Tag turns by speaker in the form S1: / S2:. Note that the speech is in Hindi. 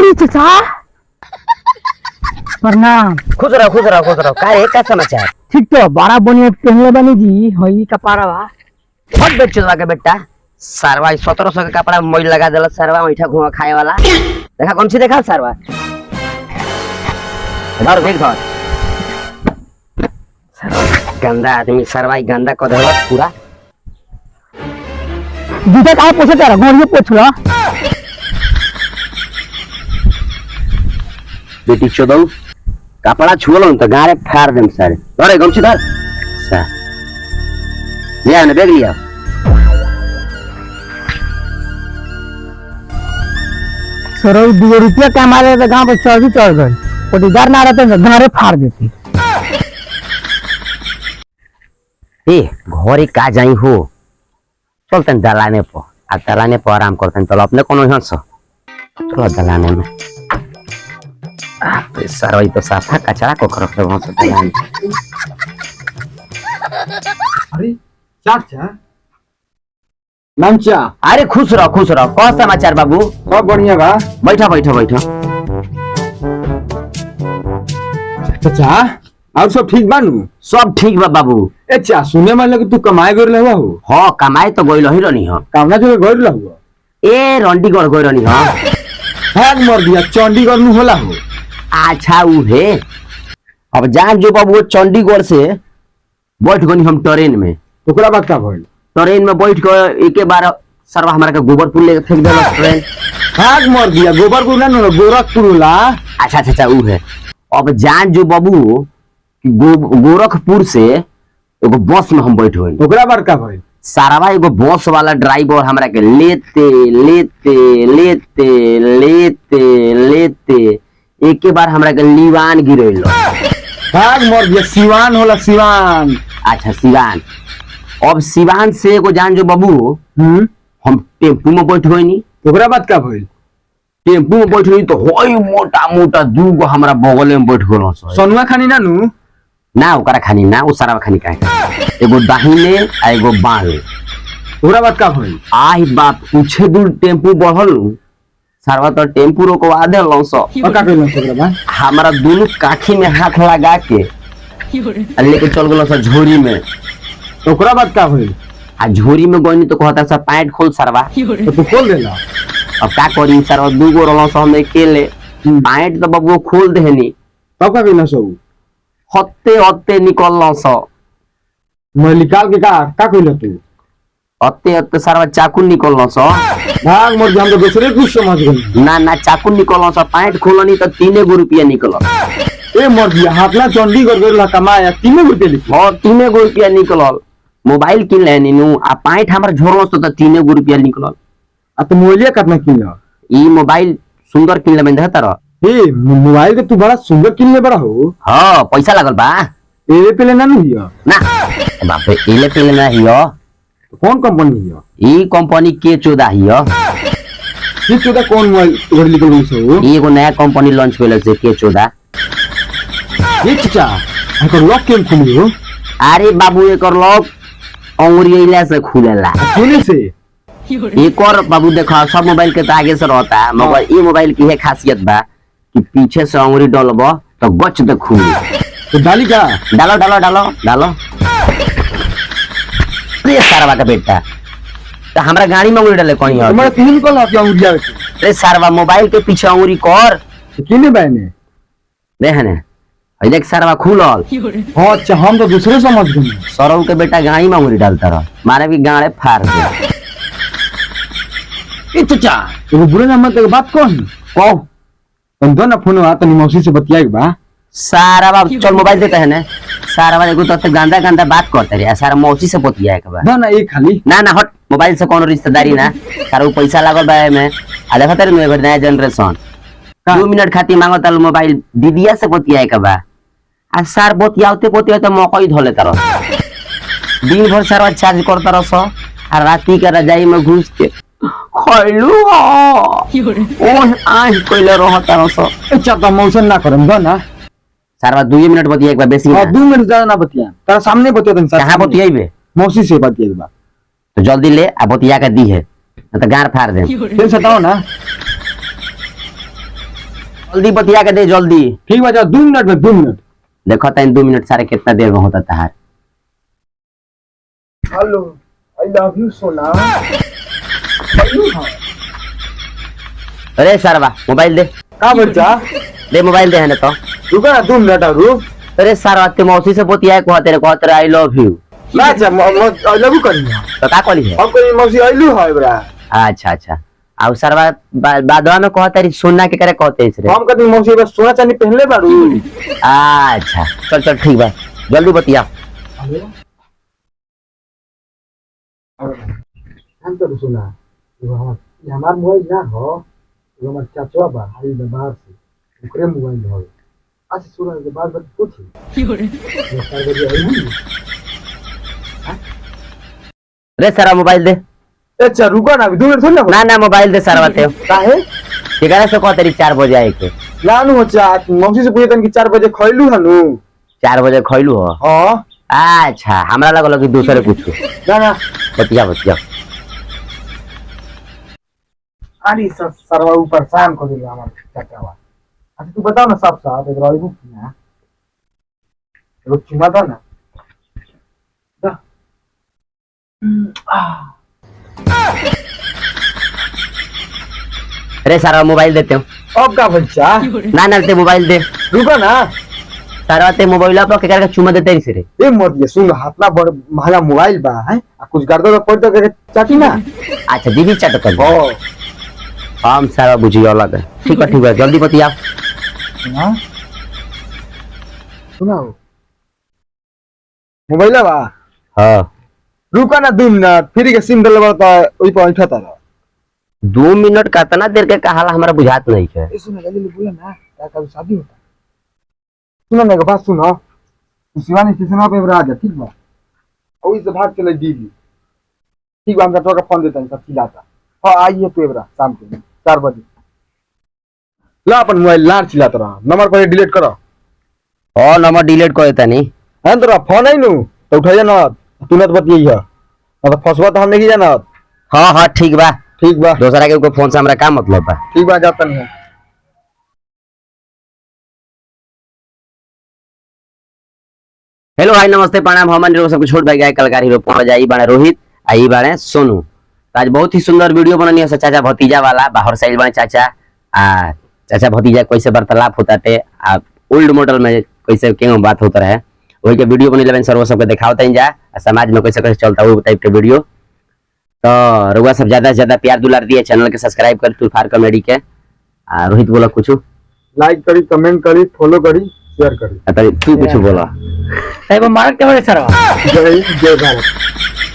S1: अरे चाचा प्रणाम।
S2: खुश रहो खुश रहो खुश रहो। का समाचार?
S1: ठीक तो बारा बनिए पहले बनी जी होई कपारा बा
S2: बहुत बेच चलवा के बेटा सरवा 1700 का कपड़ा मोइल लगा देला सरवा उठा घुमा खाए वाला। देखा कौन सी देखा सरवा धर देख धर गंदा आदमी सरवा गंदा कर देला पूरा।
S1: दूधा का पोछे तेरा गोरियो पोछला
S2: बेटी चोदऊ कपड़ा छुअलो तो गारे फाड़ देम सारे। धरे गमछी धर सा ले आने बैग लिया।
S1: सरो 2 रुपया कमा ले तो गांव पे चढ़ गई पटीदार ना रहते तो गारे फाड़ देती।
S2: ए घरे का जाई हो चलते दलाने पर आ दलाने पर आराम करते चलो अपने कोनो हंस चलो दलाने में। सरवाई तो साफा कचरा को रख रहे से दलाने।
S3: अरे चाचा नामचा
S2: अरे खुश रहो कौन समाचार बाबू?
S3: सब बढ़िया बा।
S2: बैठो बैठो बैठो।
S3: चाचा और सब ठीक बानू?
S2: सब ठीक बा बाबू।
S3: ए चा सुने में लगे तू कमाए गइल रहवा हो?
S2: हां कमाए तो गइल ही रहनी हो।
S3: कामना जगह गइल रहवा?
S2: ए रंडीगढ़ गइल रहनी हो।
S3: भाग मर दिया चंडीगढ़ में होला हो।
S2: अच्छा उ है अब जान जो बाबू चंडीगढ़ से बैठ गनी हम ट्रेन में।
S3: ओकरा बात का भइल?
S2: ट्रेन में बैठ के एके बार सरवा हमारा के गोबरपुर ले फेंक देला ट्रेन।
S3: भाग मर दिया गोबरपुर ना गोरखपुर होला।
S2: अच्छा अच्छा उ है अब जान जो बाबू गोरखपुर से एगो बस में हम बैठ गए।
S3: ओकरा बार का भइल?
S2: सारावा एगो बस वाला ड्राइवर हमरा के लेते लेते लेते लेते लेते एके बार हमरा के लीवान गिरैलो।
S3: भाग मर दिया सिवान होला सिवान।
S2: अच्छा सिवान। अब सिवान से एगो जान जो बाबू हम टेम्पू में बैठ गई नी।
S3: ओकरा बात का भइल?
S2: टेम्पू में बैठ गई तो होई मोटा मोटा दूगो हमरा बगल में बैठ गलो।
S3: सोनुआ खानी ना नु
S2: ना ओकरा खानी ना उ सारा खानी का एगो दाहिने आ एगो बाएं।
S3: ओकरा बात का भइल?
S2: आई बाप कुछ दूर टेम्पू बढ़ल सारवा तो टेम्पू रोकवा देलो सो।
S3: और का कइलो ओकरा बा?
S2: हमारा दोनों काखी में हाथ लगा के लेके चल गलो सो झोरी में।
S3: ओकरा बात का भइल?
S2: आ झोरी में गइनी तो कहता सा पैंट खोल सरवा।
S3: तो तू खोल देला?
S2: अब का करी सरवा दूगो रहलो सो हम अकेले पैंट तो बबुओ खोल देहनी।
S3: तब का कइलो सो?
S2: हत्ते हत्ते निकललो सो।
S3: मैं निकाल के का कइलो तू?
S2: हत्ते हत्ते सरवा चाकू निकललो सो।
S3: भाग मर दिया हम तो दूसरे कुछ समझ गए।
S2: ना ना चाकू निकललो सो पैंट खोलनी तो 3 रुपया निकलो।
S3: ए मर दिया हाथना चंडीगढ़ गइल कमाया 3 रुपया लिखो।
S2: और 3 रुपया निकलल। मोबाइल किन लेनी नु आ पैंट हमर झोरलो तो 3 रुपया निकलल।
S3: आ तो मोबाइल कितना किनला?
S2: ई मोबाइल सुंदर किन लेबे धतर।
S3: ए मोबाइल के तू बड़ा सुंदर किनले बड़ा हो।
S2: हां पैसा लागल बा।
S3: एले पेले ना हियो
S2: ना बाप रे एले पेले ना हियो।
S3: कौन कंपनी हियो? ई
S2: कंपनी के चोदा हियो।
S3: के चोदा कौन मोबाइल घर निकल गई सो?
S2: एगो नया कंपनी लॉन्च भेल से के चोदा।
S3: ये चाचा एकर लॉक केम खुलियो?
S2: अरे बाबू एकर लॉक अंगुरियला से खुलेला।
S3: कोने से?
S2: एक और बाबू देखो सब मोबाइल के तो आगे से रहता है मगर ये मोबाइल की है खासियत बा कि पीछे से अंगुरी डालबो तो गच दे खुली।
S3: तो डाली का?
S2: डालो डालो डालो डालो। ये सारवा का बेटा तो हमरा गाड़ी में अंगुरी डाले कहीं और।
S3: हमरा तीन को लाके अंगुरी जावे।
S2: अरे सारवा मोबाइल के पीछे अंगुरी कर।
S3: किने बहने?
S2: देहने अइ देख सारवा खुलल।
S3: हां अच्छा हम तो दूसरे समझ गए।
S2: सरौ के बेटा गाड़ी में अंगुरी डालता रह मारे भी गाड़े फाड़ दे।
S3: ए चाचा तो बुरे नंबर के बात कौन
S2: को
S3: तुम दो ना फोन आता नहीं मौसी से बतियाई बा।
S2: सारा बाप चल मोबाइल देता है ना सारा बाप एगो तो गंदा गंदा बात करते रे सारा मौसी से बतियाए के बा।
S3: ना ना एक खाली
S2: ना ना हट मोबाइल से कोनो रिश्तेदारी ना सारा पैसा लागल बा में आ देखत रे नु नया जनरेशन 2 मिनट खातिर मांगत ल मोबाइल दीदिया से बतियाए के बा। आ सार बतियाते बतियाते मकई धले तार दिन भर सारा चार्ज करता रह सो आ राती के रजाई में घुस के खइलू ओ आज कोइले रहता रह सो।
S3: अच्छा तो मौसन ना करम दो ना
S2: सारा 2 मिनट बतिया एक बार बेसी ना
S3: 2 मिनट ज्यादा ना बतिया तारा सामने बतिया तन सर
S2: कहां बतियाइबे
S3: मौसी से बतियाई बा
S2: तो जल्दी ले आ बतिया के दी है तो गार फाड़ दे।
S3: फिर सताओ ना
S2: जल्दी बतिया के दे जल्दी।
S3: ठीक बा, 2 मिनट में 2 मिनट।
S2: देखो तन 2 मिनट सारे कितना देर में होता तहार।
S3: हेलो, आई लव यू सोना।
S2: अरे सरवा मोबाइल दे।
S3: का बच्चा?
S2: दे मोबाइल दे है ना तो।
S3: रुको ना 2 मिनट और रुक।
S2: अरे सरवा ते मौसी से बतिया को तेरे आई लव यू।
S3: ना अच्छा आई लव यू करनी है।
S2: तो का कहली है?
S3: अब कोई मौसी आई लव है बरा।
S2: अच्छा अच्छा। आ सरवा बादवा में कहता रे सोना के करे कहते रे।
S3: हम कहते मौसी बस सोना चांदी पहनले बारू।
S2: अच्छा चल चल ठीक बा, जल्दी बतिया।
S3: हम तो सुना ये हमार मोबाइल ना हो, ये हमार चाचवा बा आई बाहर से ओकरे मोबाइल हो। अच्छा सुना के बाद बात पूछी
S2: रे सारा मोबाइल दे।
S3: अच्छा रुको ना, 2 मिनट सुन
S2: ना ना मोबाइल दे सारा ते।
S3: काहे
S2: केकरा से कहते रे 4 बजे आए के?
S3: लानु हो चा मौसी से पूछतन कि 4 बजे खइलू हनु।
S2: 4 बजे खइलू हो?
S3: हां।
S2: अच्छा हमरा लगल कि दूसरे पूछू।
S3: ना ना
S2: बतिया बतिया।
S3: अरे सरवा ऊपर परेशान कर दिया हमार चाचावा। अच्छा तू बताओ ना साहब साहब एक रही ना एगो चुमा दो ना। दा।
S2: अरे सारा मोबाइल देते हो।
S3: अब का बच्चा?
S2: ना ना ते मोबाइल दे।
S3: रुको ना
S2: सारा ते मोबाइल पर केकरा के चुमा देते रे।
S3: ए मत ये सुन हाथ ना बड़ महंगा मोबाइल बा है आ कुछ कर दो पड़ तो के चाटी ना।
S2: अच्छा दीदी चट कर।
S3: ओ
S2: हम सारा बुझियो अलग है। ठीक है जल्दी बतिया।
S3: सुना सुनाओ मोबाइल बा।
S2: हां
S3: रुको ना 2 मिनट फिर के सिम डलवा तो ओई पर बैठा था।
S2: 2 मिनट कितना देर के कहाला हमरा बुझात नहीं है।
S3: ए सुन जल्दी बोला ना क्या कब शादी होता। सुनो ना के बात सुनो, शिवानी स्टेशन पे आ जा ठीक बा। ओई से भाग चले दीदी। ठीक बा, हम तो का फोन देता हूं सब चिल्लाता। हां आइए तो एबरा शाम के 4 बजे। ला अपन मोबाइल लार चिल्लाता रहा, नंबर पर डिलीट करो।
S2: और नंबर डिलीट कर देता नहीं
S3: है तोरा फोन आई नु तो उठाइए ना, तू न बतियई है तो फसवा तो हम नहीं जाना।
S2: हां हां ठीक बा।
S3: ठीक बा,
S2: दूसरा के फोन से हमरा का मतलब बा।
S3: ठीक बा जाता नहीं है।
S2: हेलो भाई नमस्ते प्रणाम। हमन लोग सब छोट भाई गाय कलाकार हीरो पहुंच जाई बाणे रोहित आई बाणे सोनू। आज बहुत ही सुंदर वीडियो बननी है चाचा भतीजा वाला। बाहर साइड बाणे चाचा आ चाचा भतीजा कैसे वार्तालाप होता थे आ ओल्ड मॉडल में कैसे केंगो बात होता रहे वही के वीडियो बनी लेवन सर्व सबके दिखावता ही जा समाज में कैसे कैसे चलता वो टाइप के वीडियो। तो रउआ सब ज्यादा से ज्यादा प्यार दुलार दिए, चैनल के सब्सक्राइब कर तूफार कॉमेडी के। रोहित बोला कुछ?
S3: लाइक करी, कमेंट करी, फॉलो करी, शेयर करी।
S2: तू कुछ बोला।
S1: मारक के बड़े सरवा।
S3: जय जय भारत।